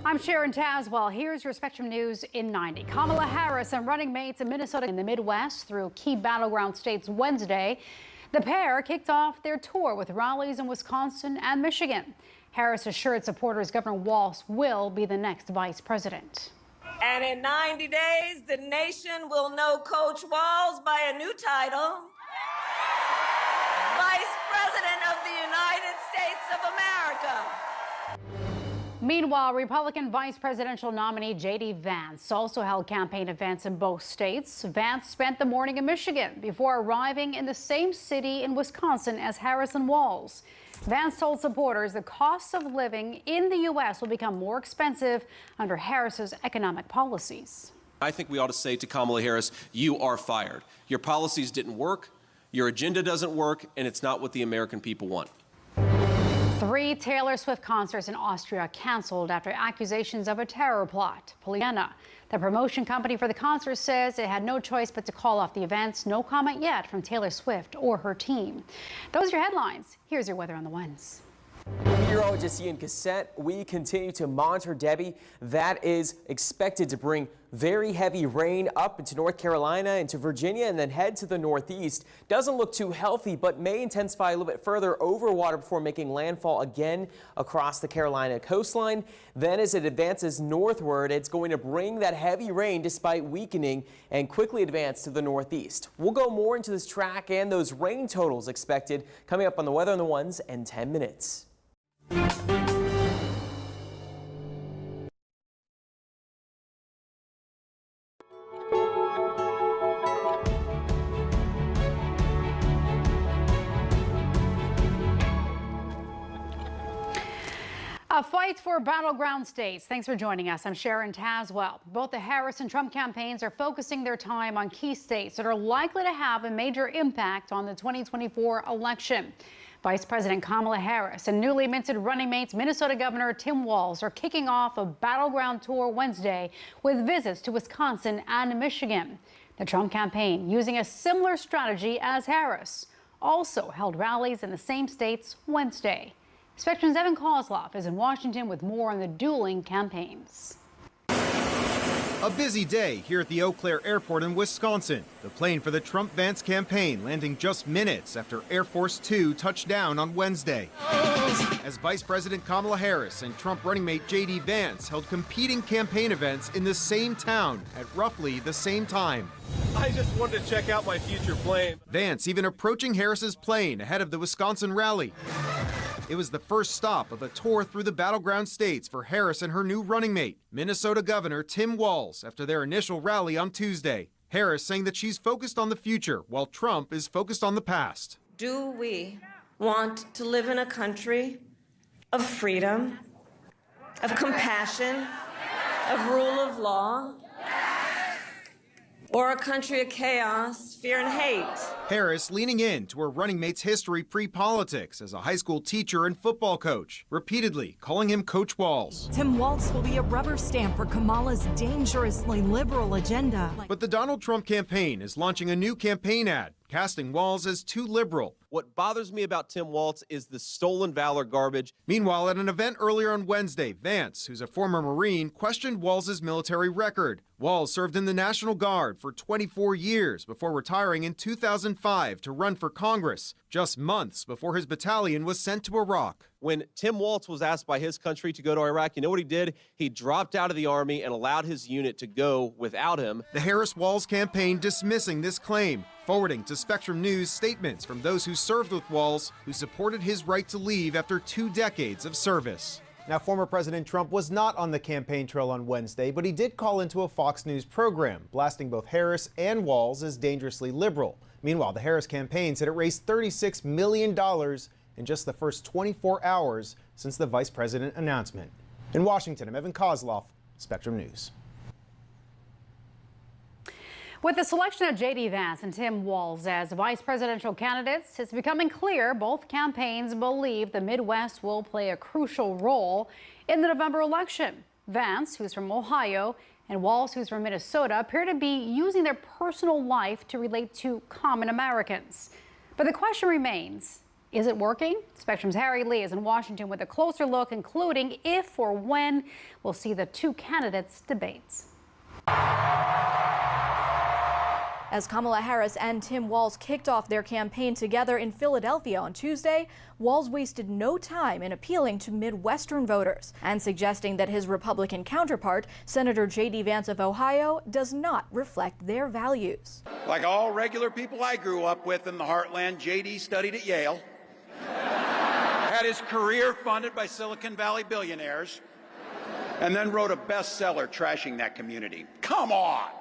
I'm Sharon Tazwell. Here's your Spectrum News in 90. Kamala Harris and running mates in Minnesota and the Midwest through key battleground states Wednesday. The pair kicked off their tour with rallies in Wisconsin and Michigan. Harris assured supporters Governor Walz will be the next vice president. And in 90 days, the nation will know Coach Walz by a new title, Vice President of the United States of America. Meanwhile, Republican vice presidential nominee J.D. Vance also held campaign events in both states. Vance spent the morning in Michigan before arriving in the same city in Wisconsin as Harris and Walz. Vance told supporters the cost of living in the U.S. will become more expensive under Harris's economic policies. I think we ought to say to Kamala Harris, you are fired. Your policies didn't work, your agenda doesn't work, and it's not what the American people want. 3 Taylor Swift concerts in Austria canceled after accusations of a terror plot. Pollyanna, the promotion company for the concert, says it had no choice but to call off the events. No comment yet from Taylor Swift or her team. Those are your headlines. Here's your weather on the ones. Meteorologist Ian Cassette, we continue to monitor Debbie. That is expected to bring very heavy rain up into North Carolina, into Virginia, and then head to the northeast. Doesn't look too healthy, but may intensify a little bit further over water before making landfall again across the Carolina coastline. Then as it advances northward, it's going to bring that heavy rain despite weakening and quickly advance to the northeast. We'll go more into this track and those rain totals expected coming up on the Weather on the Ones in 10 minutes. A fight for battleground states. Thanks for joining us. I'm Sharon Tazwell. Both the Harris and Trump campaigns are focusing their time on key states that are likely to have a major impact on the 2024 election. Vice President Kamala Harris and newly minted running mates Minnesota Governor Tim Walz are kicking off a battleground tour Wednesday with visits to Wisconsin and Michigan. The Trump campaign, using a similar strategy as Harris, also held rallies in the same states Wednesday. Spectrum's Evan Kozloff is in Washington with more on the dueling campaigns. A busy day here at the Eau Claire Airport in Wisconsin. The plane for the Trump-Vance campaign landing just minutes after Air Force Two touched down on Wednesday. As Vice President Kamala Harris and Trump running mate J.D. Vance held competing campaign events in the same town at roughly the same time. I just wanted to check out my future plane. Vance even approaching Harris's plane ahead of the Wisconsin rally. It was the first stop of a tour through the battleground states for Harris and her new running mate, Minnesota Governor Tim Walz, after their initial rally on Tuesday. Harris saying that she's focused on the future while Trump is focused on the past. Do we want to live in a country of freedom, of compassion, of rule of law? Or a country of chaos, fear, and hate? Harris leaning in to her running mate's history pre-politics as a high school teacher and football coach, repeatedly calling him Coach Walz. Tim Walz will be a rubber stamp for Kamala's dangerously liberal agenda. But the Donald Trump campaign is launching a new campaign ad, casting Walz as too liberal. What bothers me about Tim Walz is the stolen valor garbage. Meanwhile, at an event earlier on Wednesday, Vance, who's a former Marine, questioned Walz's military record. Walz served in the National Guard for 24 years before retiring in 2005 to run for Congress, just months before his battalion was sent to Iraq. When Tim Walz was asked by his country to go to Iraq, you know what he did? He dropped out of the Army and allowed his unit to go without him. The Harris-Walz campaign dismissing this claim, forwarding to Spectrum News statements from those who served with Walz, who supported his right to leave after 2 decades of service. Now, former President Trump was not on the campaign trail on Wednesday, but he did call into a Fox News program, blasting both Harris and Walz as dangerously liberal. Meanwhile, the Harris campaign said it raised $36 million in just the first 24 hours since the vice president announcement. In Washington, I'm Evan Kozloff, Spectrum News. With the selection of J.D. Vance and Tim Walz as vice presidential candidates, it's becoming clear both campaigns believe the Midwest will play a crucial role in the November election. Vance, who's from Ohio, and Walz, who's from Minnesota, appear to be using their personal life to relate to common Americans. But the question remains, Is it working? Spectrum's Harry Lee is in Washington with a closer look, including if or when we'll see the two candidates' debates. As Kamala Harris and Tim Walz kicked off their campaign together in Philadelphia on Tuesday, Walz wasted no time in appealing to Midwestern voters and suggesting that his Republican counterpart, Senator J.D. Vance of Ohio, does not reflect their values. Like all regular people I grew up with in the heartland, J.D. studied at Yale, had his career funded by Silicon Valley billionaires, and then wrote a bestseller trashing that community. Come on!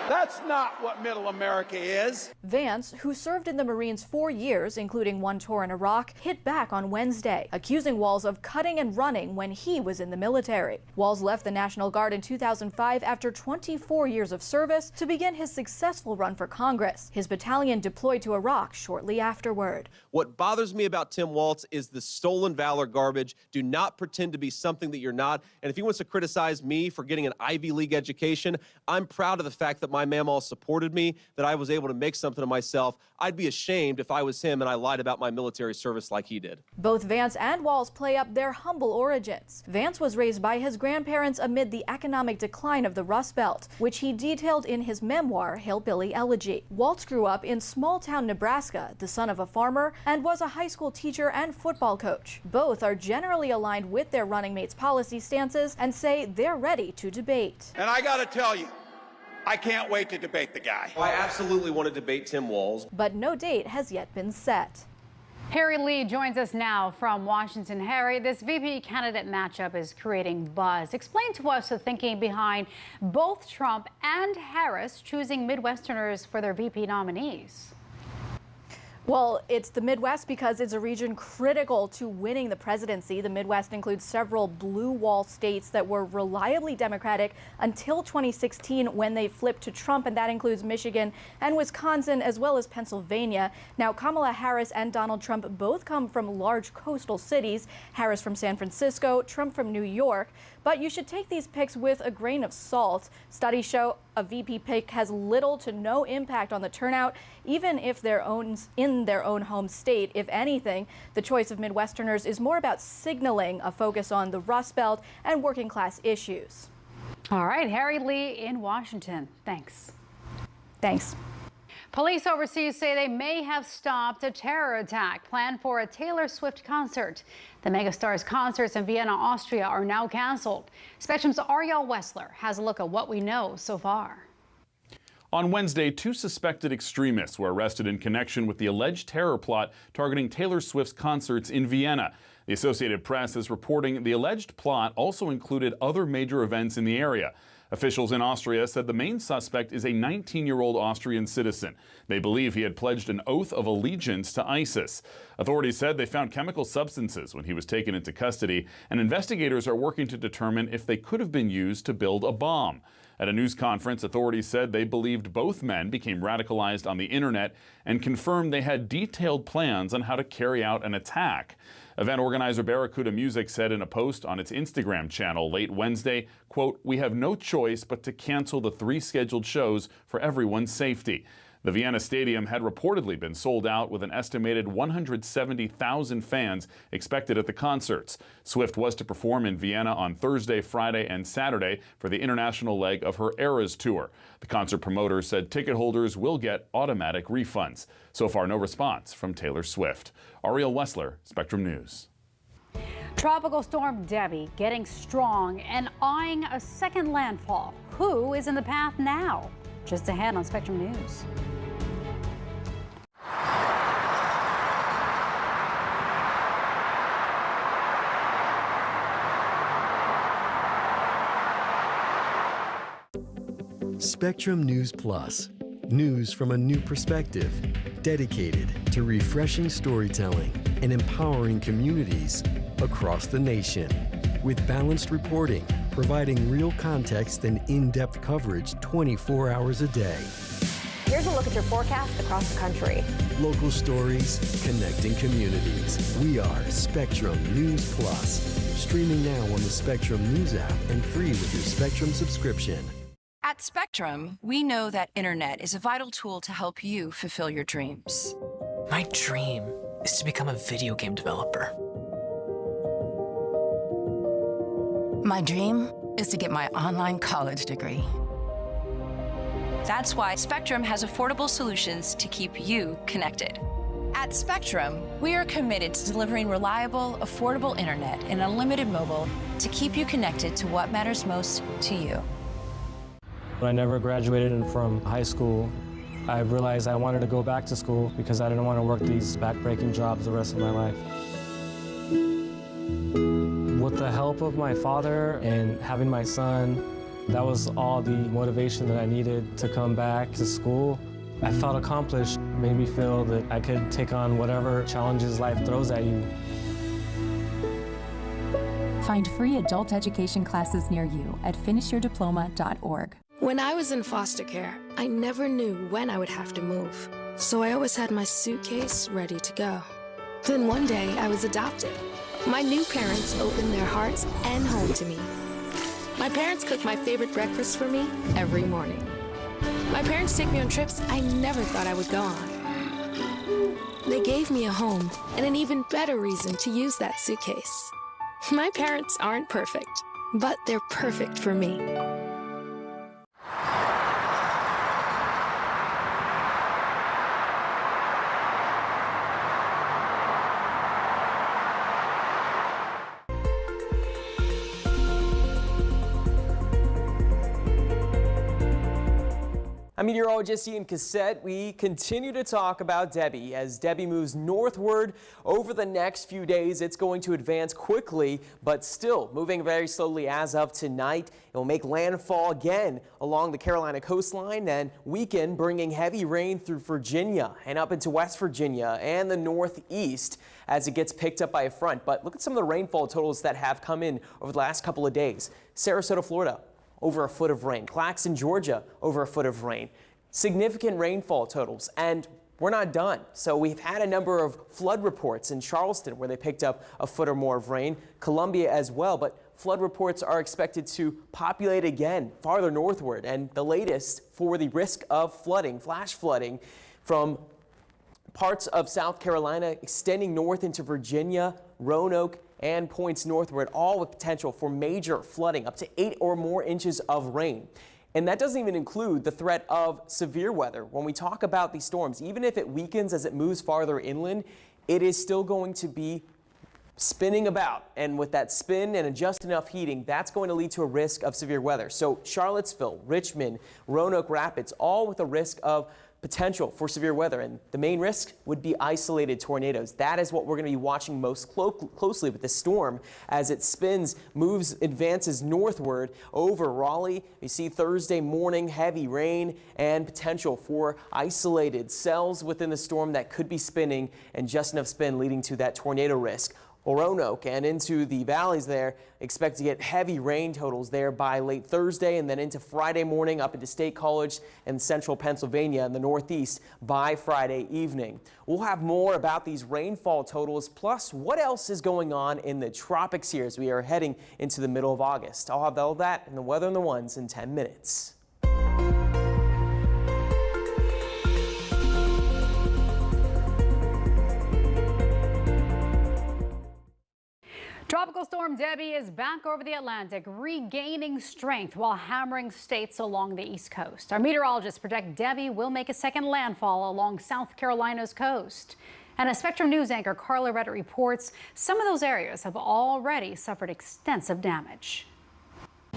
That's not what middle America is. Vance, who served in the Marines 4 years, including one tour in Iraq, hit back on Wednesday, accusing Walz of cutting and running when he was in the military. Walz left the National Guard in 2005 after 24 years of service to begin his successful run for Congress. His battalion deployed to Iraq shortly afterward. What bothers me about Tim Walz is the stolen valor garbage. Do not pretend to be something that you're not. And if he wants to criticize me for getting an Ivy League education, I'm proud of the fact that my mamaw supported me, that I was able to make something of myself. I'd be ashamed if I was him and I lied about my military service like he did. Both Vance and Walz play up their humble origins. Vance was raised by his grandparents amid the economic decline of the Rust Belt, which he detailed in his memoir, Hillbilly Elegy. Walz grew up in small-town Nebraska, the son of a farmer, and was a high school teacher and football coach. Both are generally aligned with their running mates' policy stances and say they're ready to debate. And I gotta tell you, I can't wait to debate the guy. I absolutely want to debate Tim Walz. But no date has yet been set. Harry Lee joins us now from Washington. Harry, this VP candidate matchup is creating buzz. Explain to us the thinking behind both Trump and Harris choosing Midwesterners for their VP nominees. Well, it's the Midwest because it's a region critical to winning the presidency. The Midwest includes several blue wall states that were reliably Democratic until 2016 when they flipped to Trump, and that includes Michigan and Wisconsin as well as Pennsylvania. Now, Kamala Harris and Donald Trump both come from large coastal cities, Harris from San Francisco, Trump from New York. But you should take these picks with a grain of salt. Studies show a VP pick has little to no impact on the turnout, even if in their own home state. If anything, the choice of Midwesterners is more about signaling a focus on the Rust Belt and working class issues. All right, Harry Lee in Washington. Thanks. Thanks. Police overseas say they may have stopped a terror attack planned for a Taylor Swift concert. The megastar's concerts in Vienna, Austria are now canceled. Spectrum's Ariel Wessler has a look at what we know so far. On Wednesday, 2 suspected extremists were arrested in connection with the alleged terror plot targeting Taylor Swift's concerts in Vienna. The Associated Press is reporting the alleged plot also included other major events in the area. Officials in Austria said the main suspect is a 19-year-old Austrian citizen. They believe he had pledged an oath of allegiance to ISIS. Authorities said they found chemical substances when he was taken into custody, and investigators are working to determine if they could have been used to build a bomb. At a news conference, authorities said they believed both men became radicalized on the internet and confirmed they had detailed plans on how to carry out an attack. Event organizer Barracuda Music said in a post on its Instagram channel late Wednesday, quote, "We have no choice but to cancel the 3 scheduled shows for everyone's safety." The Vienna Stadium had reportedly been sold out with an estimated 170,000 fans expected at the concerts. Swift was to perform in Vienna on Thursday, Friday, and Saturday for the international leg of her Eras tour. The concert promoter said ticket holders will get automatic refunds. So far, no response from Taylor Swift. Ariel Wessler, Spectrum News. Tropical storm Debbie getting strong and eyeing a second landfall. Who is in the path now? Just ahead on Spectrum News. Spectrum News Plus. News from a new perspective, dedicated to refreshing storytelling and empowering communities across the nation. With balanced reporting, providing real context and in-depth coverage 24 hours a day. Here's a look at your forecast across the country. Local stories, connecting communities. We are Spectrum News Plus. Streaming now on the Spectrum News app and free with your Spectrum subscription. At Spectrum, we know that internet is a vital tool to help you fulfill your dreams. My dream is to become a video game developer. My dream is to get my online college degree. That's why Spectrum has affordable solutions to keep you connected. At Spectrum, we are committed to delivering reliable, affordable internet and unlimited mobile to keep you connected to what matters most to you. When I never graduated from high school, I realized I wanted to go back to school because I didn't want to work these back-breaking jobs the rest of my life. With the help of my father and having my son, that was all the motivation that I needed to come back to school. I felt accomplished, made me feel that I could take on whatever challenges life throws at you. Find free adult education classes near you at finishyourdiploma.org. When I was in foster care, I never knew when I would have to move, so I always had my suitcase ready to go. Then one day, I was adopted. My new parents opened their hearts and home to me. My parents cook my favorite breakfast for me every morning. My parents take me on trips I never thought I would go on. They gave me a home and an even better reason to use that suitcase. My parents aren't perfect, but they're perfect for me. I'm meteorologist Ian Cassette. We continue to talk about Debbie. As Debbie moves northward over the next few days, it's going to advance quickly, but still moving very slowly as of tonight. It will make landfall again along the Carolina coastline and weaken, bringing heavy rain through Virginia and up into West Virginia and the Northeast as it gets picked up by a front. But look at some of the rainfall totals that have come in over the last couple of days. Sarasota, Florida, over a foot of rain. Claxton, Georgia, over a foot of rain. Significant rainfall totals, and we're not done. So we've had a number of flood reports in Charleston where they picked up a foot or more of rain, Columbia as well, but flood reports are expected to populate again farther northward, and the latest for the risk of flooding, flash flooding, from parts of South Carolina extending north into Virginia, Roanoke, and points northward, all with potential for major flooding, up to 8 or more inches of rain. And that doesn't even include the threat of severe weather. When we talk about these storms, even if it weakens as it moves farther inland, it is still going to be spinning about. And with that spin and just enough heating, that's going to lead to a risk of severe weather. So Charlottesville, Richmond, Roanoke Rapids, all with a risk of potential for severe weather, and the main risk would be isolated tornadoes. That is what we're going to be watching most closely with this storm as it spins, moves, advances northward over Raleigh. You see Thursday morning heavy rain and potential for isolated cells within the storm that could be spinning and just enough spin leading to that tornado risk. Roanoke and into the valleys there, expect to get heavy rain totals there by late Thursday and then into Friday morning up into State College and central Pennsylvania in the Northeast by Friday evening. We'll have more about these rainfall totals, plus what else is going on in the tropics here as we are heading into the middle of August. I'll have all that and the weather and the ones in 10 minutes. Tropical storm Debbie is back over the Atlantic, regaining strength while hammering states along the East Coast. Our meteorologists project Debbie will make a second landfall along South Carolina's coast. And as Spectrum News anchor Carla Redditt reports, some of those areas have already suffered extensive damage.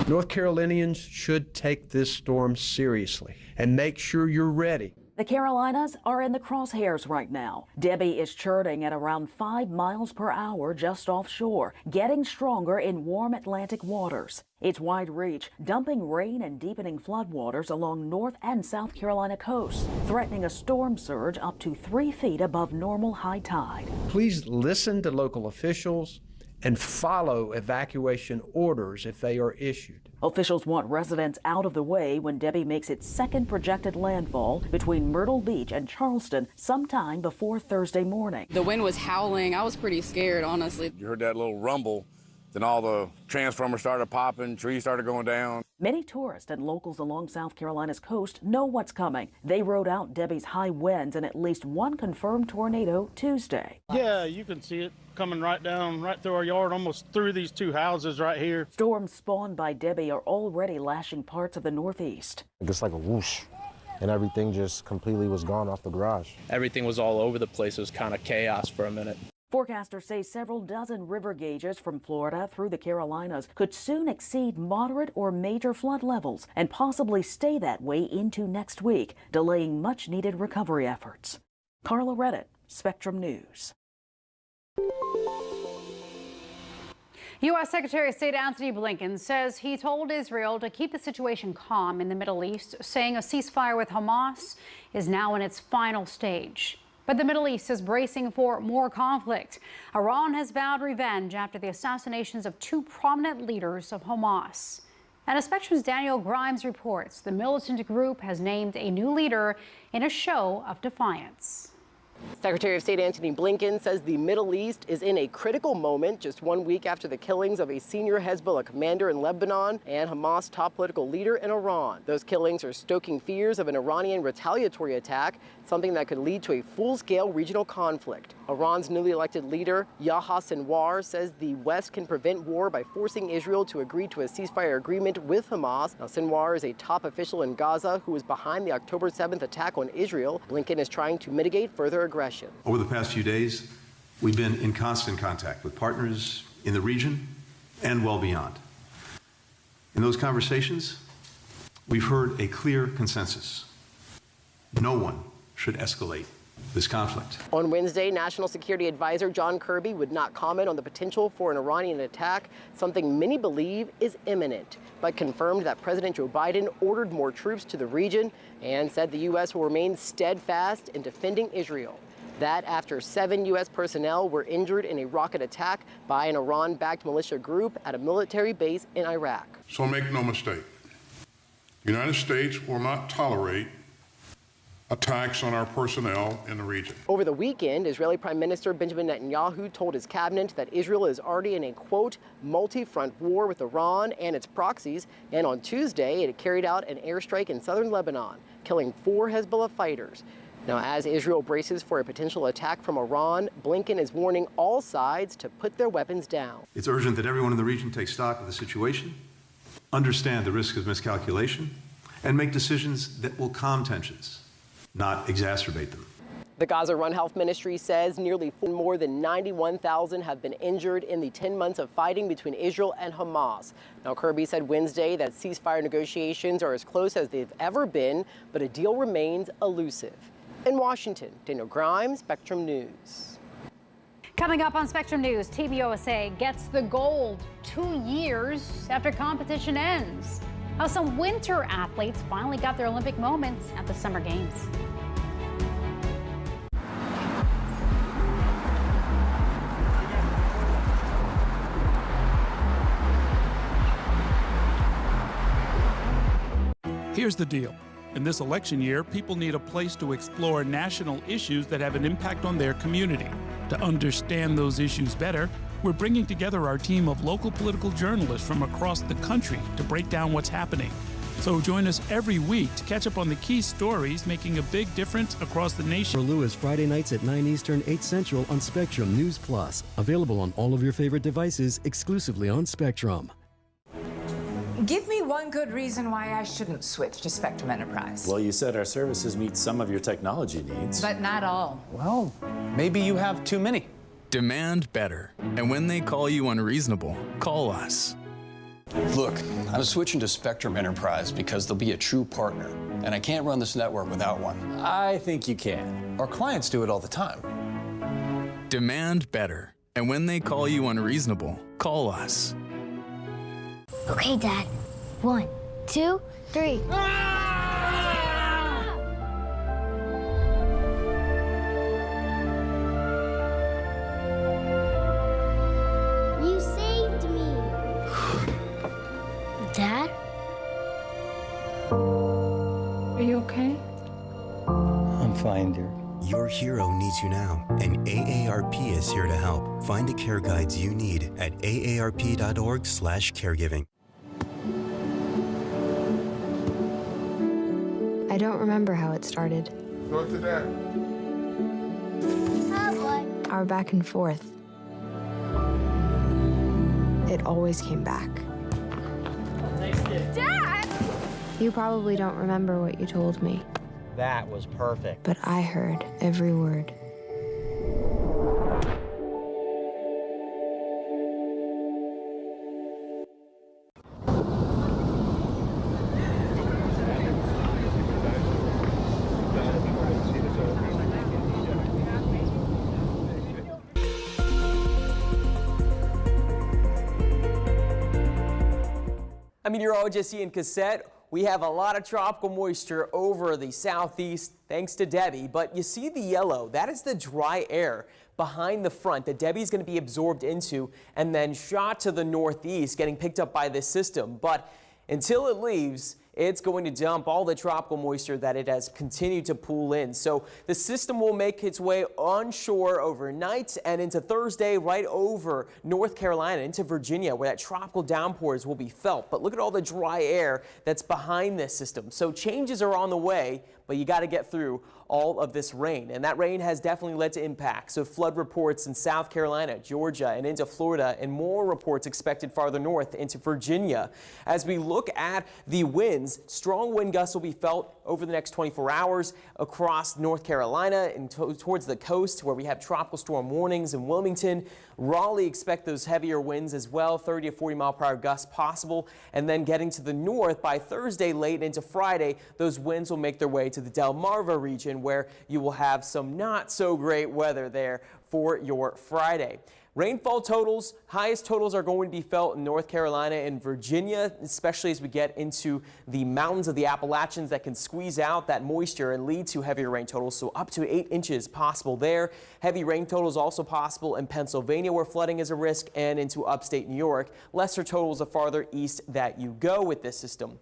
North Carolinians should take this storm seriously and make sure you're ready. The Carolinas are in the crosshairs right now. Debbie is churning at around 5 miles per hour just offshore, getting stronger in warm Atlantic waters. Its wide reach, dumping rain and deepening floodwaters along North and South Carolina coasts, threatening a storm surge up to 3 feet above normal high tide. Please listen to local officials and follow evacuation orders if they are issued. Officials want residents out of the way when Debbie makes its second projected landfall between Myrtle Beach and Charleston sometime before Thursday morning. The wind was howling. I was pretty scared, honestly. You heard that little rumble, then all the transformers started popping, trees started going down. Many tourists and locals along South Carolina's coast know what's coming. They rode out Debbie's high winds and at least one confirmed tornado Tuesday. Yeah, you can see it coming right down, right through our yard, almost through these two houses right here. Storms spawned by Debbie are already lashing parts of the Northeast. Just like a whoosh, and everything just completely was gone off the garage. Everything was all over the place. It was kind of chaos for a minute. Forecasters say several dozen river gauges from Florida through the Carolinas could soon exceed moderate or major flood levels and possibly stay that way into next week, delaying much-needed recovery efforts. Carla Reddit, Spectrum News. U.S. Secretary of State Antony Blinken says he told Israel to keep the situation calm in the Middle East, saying a ceasefire with Hamas is now in its final stage. But the Middle East is bracing for more conflict. Iran has vowed revenge after the assassinations of two prominent leaders of Hamas. And as Spectrum's Daniel Grimes reports, the militant group has named a new leader in a show of defiance. Secretary of State Antony Blinken says the Middle East is in a critical moment just 1 week after the killings of a senior Hezbollah commander in Lebanon and Hamas top political leader in Iran. Those killings are stoking fears of an Iranian retaliatory attack, something that could lead to a full-scale regional conflict. Iran's newly elected leader, Yahya Sinwar, says the West can prevent war by forcing Israel to agree to a ceasefire agreement with Hamas. Now, Sinwar is a top official in Gaza who was behind the October 7th attack on Israel. Blinken is trying to mitigate further aggression. Over the past few days, we've been in constant contact with partners in the region and well beyond. In those conversations, we've heard a clear consensus. No one should escalate this conflict. On Wednesday, National Security Advisor John Kirby would not comment on the potential for an Iranian attack, something many believe is imminent, but confirmed that President Joe Biden ordered more troops to the region and said the U.S. will remain steadfast in defending Israel. That after 7 U.S. personnel were injured in a rocket attack by an Iran-backed militia group at a military base in Iraq. So make no mistake, the United States will not tolerate attacks on our personnel in the region. Over the weekend, Israeli Prime Minister Benjamin Netanyahu told his cabinet that Israel is already in a, quote, multi-front war with Iran and its proxies, and on Tuesday it carried out an airstrike in southern Lebanon, killing 4 Hezbollah fighters. Now, as Israel braces for a potential attack from Iran, Blinken is warning all sides to put their weapons down. It's urgent that everyone in the region take stock of the situation, understand the risk of miscalculation, and make decisions that will calm tensions, not exacerbate them. The Gaza Run Health Ministry says nearly more than 91,000 have been injured in the 10 months of fighting between Israel and Hamas. Now, Kirby said Wednesday that ceasefire negotiations are as close as they've ever been, but a deal remains elusive. In Washington, Daniel Grimes, Spectrum News. Coming up on Spectrum News, Team USA gets the gold 2 years after competition ends. How some winter athletes finally got their Olympic moments at the Summer Games. Here's the deal. In this election year, people need a place to explore national issues that have an impact on their community. To understand those issues better, we're bringing together our team of local political journalists from across the country to break down what's happening. So join us every week to catch up on the key stories making a big difference across the nation. For Lewis, Friday nights at 9 Eastern, 8 Central on Spectrum News Plus. Available on all of your favorite devices exclusively on Spectrum. Give me one good reason why I shouldn't switch to Spectrum Enterprise. Well, you said our services meet some of your technology needs. But not all. Well, maybe you have too many. Demand better. And when they call you unreasonable, call us. Look, I'm switching to Spectrum Enterprise because they'll be a true partner, and I can't run this network without one. I think you can. Our clients do it all the time. Demand better. And when they call you unreasonable, call us. Okay, Dad. 1, 2, 3. You saved me. Dad? Are you okay? I'm fine, dear. Your hero needs you now, and AARP is here to help. Find the care guides you need at aarp.org/caregiving. I don't remember how it started. Go to that. Our back and forth. It always came back. Dad! You probably don't remember what you told me, That was perfect. but I heard every word. I'm meteorologist Ian Cassette. We have a lot of tropical moisture over the southeast, thanks to Debbie. But you see the yellow, that is the dry air behind the front that Debbie is going to be absorbed into and then shot to the northeast, getting picked up by this system. But until it leaves, it's going to dump all the tropical moisture that it has continued to pool in. So the system will make its way onshore overnight and into Thursday right over North Carolina into Virginia, where that tropical downpours will be felt. But look at all the dry air that's behind this system. So changes are on the way, but you got to get through all of this rain. And that rain has definitely led to impacts. So flood reports in South Carolina, Georgia, and into Florida, and more reports expected farther north into Virginia. As we look at the winds, strong wind gusts will be felt over the next 24 hours across North Carolina and towards the coast, where we have tropical storm warnings in Wilmington. Raleigh, expect those heavier winds as well, 30 to 40 mile per hour gusts possible. And then getting to the north by Thursday late into Friday, those winds will make their way to the Delmarva region, where you will have some not so great weather there for your Friday. Rainfall totals, highest totals are going to be felt in North Carolina and Virginia, especially as we get into the mountains of the Appalachians that can squeeze out that moisture and lead to heavier rain totals. So up to 8 inches possible there. Heavy rain totals also possible in Pennsylvania, where flooding is a risk, and into upstate New York. Lesser totals the farther east that you go with this system.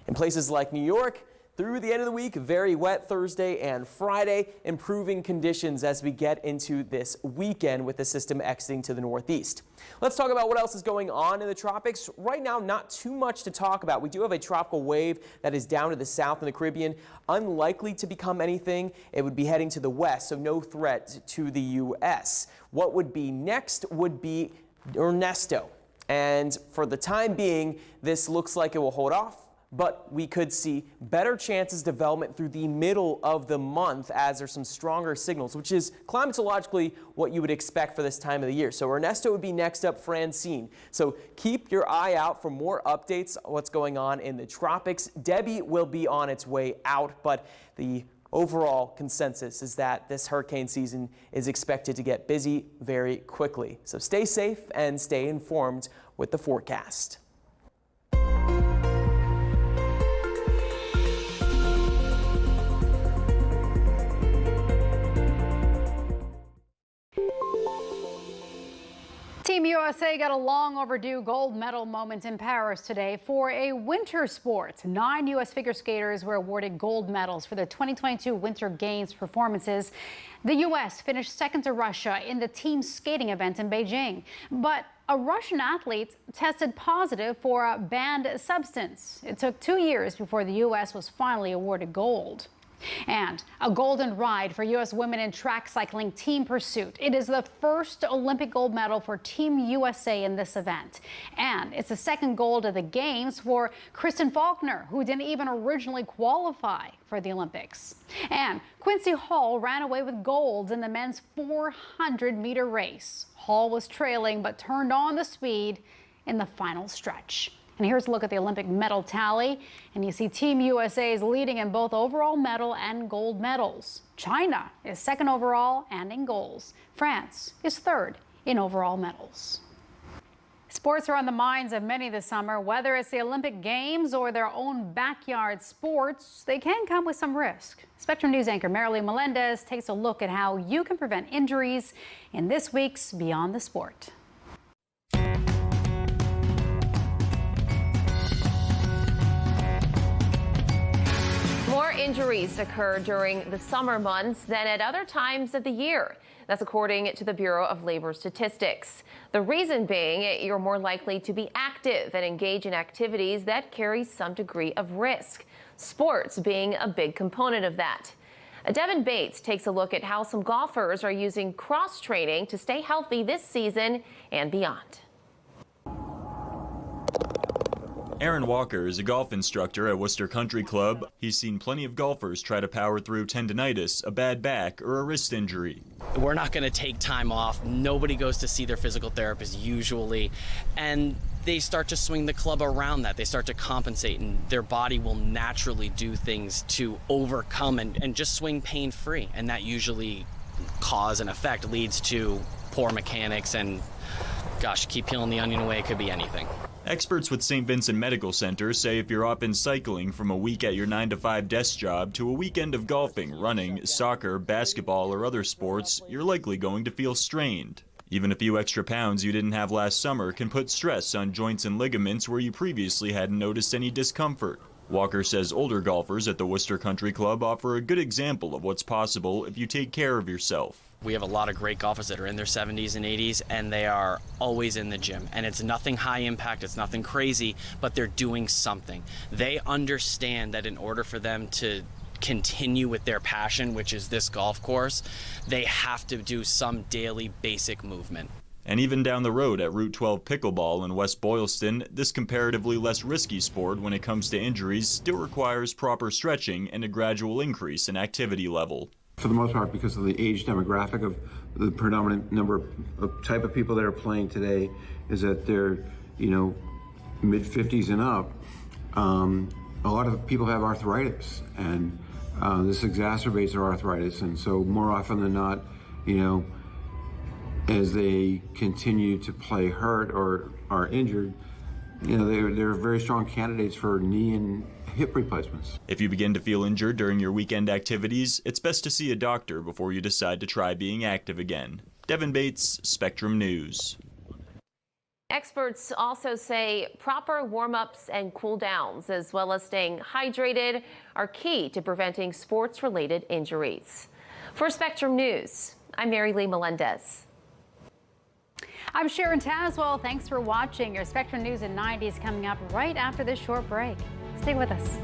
In places like New York, through the end of the week, very wet Thursday and Friday, improving conditions as we get into this weekend with the system exiting to the northeast. Let's talk about what else is going on in the tropics. Right now, not too much to talk about. We do have a tropical wave that is down to the south in the Caribbean, unlikely to become anything. It would be heading to the west, so no threat to the U.S. What would be next would be Ernesto. And for the time being, this looks like it will hold off, but we could see better chances development through the middle of the month as there's some stronger signals, which is climatologically what you would expect for this time of the year. So Ernesto would be next up, Francine. So keep your eye out for more updates on what's going on in the tropics. Debbie will be on its way out, but the overall consensus is that this hurricane season is expected to get busy very quickly. So stay safe and stay informed with the forecast. Team USA got a long overdue gold medal moment in Paris today for a winter sport. 9 U.S. figure skaters were awarded gold medals for the 2022 Winter Games performances. The U.S. finished second to Russia in the team skating event in Beijing. But a Russian athlete tested positive for a banned substance. It took 2 years before the U.S. was finally awarded gold. And a golden ride for U.S. women in track cycling team pursuit. It is the first Olympic gold medal for Team USA in this event. And it's the second gold of the Games for Kristen Faulkner, who didn't even originally qualify for the Olympics. And Quincy Hall ran away with gold in the men's 400-meter race. Hall was trailing but turned on the speed in the final stretch. And here's a look at the Olympic medal tally. And you see Team USA is leading in both overall medal and gold medals. China is second overall and in golds. France is third in overall medals. Sports are on the minds of many this summer. Whether it's the Olympic Games or their own backyard sports, they can come with some risk. Spectrum News anchor Marilee Melendez takes a look at how you can prevent injuries in this week's Beyond the Sport. More injuries occur during the summer months than at other times of the year. That's according to the Bureau of Labor Statistics. The reason being, you're more likely to be active and engage in activities that carry some degree of risk, sports being a big component of that. Devin Bates takes a look at how some golfers are using cross-training to stay healthy this season and beyond. Aaron Walker is a golf instructor at Worcester Country Club. He's seen plenty of golfers try to power through tendinitis, a bad back, or a wrist injury. We're not going to take time off. Nobody goes to see their physical therapist usually, and they start to swing the club around that. They start to compensate, and their body will naturally do things to overcome and just swing pain-free, and that usually cause and effect leads to poor mechanics and, gosh, keep peeling the onion away, it could be anything. Experts with St. Vincent Medical Center say if you're up and cycling from a week at your 9-to-5 desk job to a weekend of golfing, running, soccer, basketball, or other sports, you're likely going to feel strained. Even a few extra pounds you didn't have last summer can put stress on joints and ligaments where you previously hadn't noticed any discomfort. Walker says older golfers at the Worcester Country Club offer a good example of what's possible if you take care of yourself. We have a lot of great golfers that are in their 70s and 80s, and they are always in the gym. And it's nothing high impact, it's nothing crazy, but they're doing something. They understand that in order for them to continue with their passion, which is this golf course, they have to do some daily basic movement. And even down the road at Route 12 Pickleball in West Boylston, this comparatively less risky sport when it comes to injuries still requires proper stretching and a gradual increase in activity level. For the most part, because of the age demographic of the predominant number of type of people that are playing today, is that they're, mid-50s and up. A lot of people have arthritis, and this exacerbates their arthritis. And so more often than not, as they continue to play hurt or are injured, they're very strong candidates for knee and hip replacements. If you begin to feel injured during your weekend activities, it's best to see a doctor before you decide to try being active again. Devin Bates, Spectrum News. Experts also say proper warm-ups and cool-downs, as well as staying hydrated, are key to preventing sports-related injuries. For Spectrum News, I'm Mary Lee Melendez. I'm Sharon Tazwell. Thanks for watching. Your Spectrum News in 90 is coming up right after this short break. Stay with us.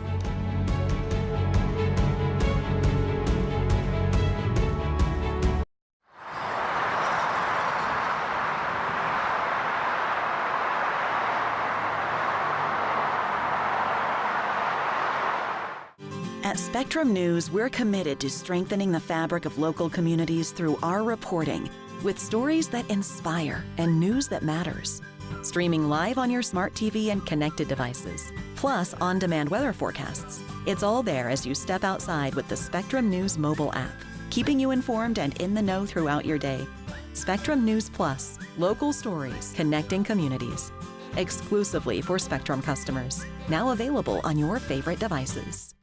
At Spectrum News, we're committed to strengthening the fabric of local communities through our reporting, with stories that inspire and news that matters. Streaming live on your smart TV and connected devices, plus on-demand weather forecasts. It's all there as you step outside with the Spectrum News mobile app, keeping you informed and in the know throughout your day. Spectrum News Plus, local stories, connecting communities. Exclusively for Spectrum customers. Now available on your favorite devices.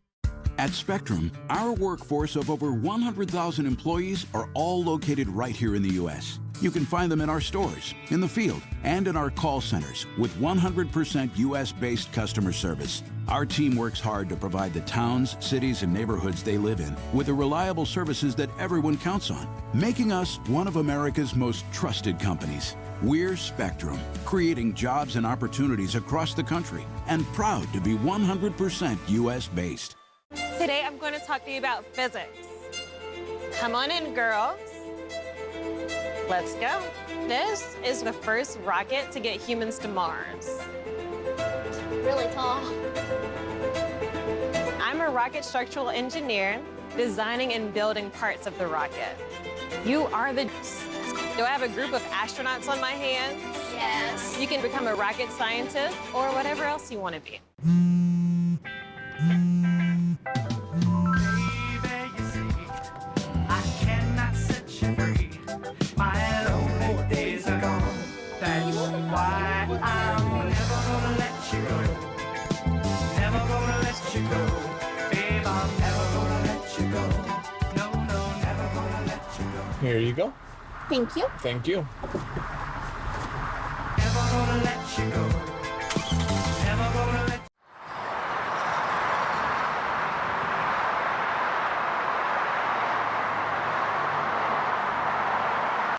At Spectrum, our workforce of over 100,000 employees are all located right here in the U.S. You can find them in our stores, in the field, and in our call centers with 100% U.S.-based customer service. Our team works hard to provide the towns, cities, and neighborhoods they live in with the reliable services that everyone counts on, making us one of America's most trusted companies. We're Spectrum, creating jobs and opportunities across the country, and proud to be 100% U.S.-based. Today I'm going to talk to you about physics. Come on in, girls. Let's go. This is the first rocket to get humans to Mars. Really tall. I'm a rocket structural engineer, designing and building parts of the rocket. You are the... Do I have a group of astronauts on my hands? Yes. You can become a rocket scientist or whatever else you want to be. Here you go. Thank you. Thank you. Never gonna let you go.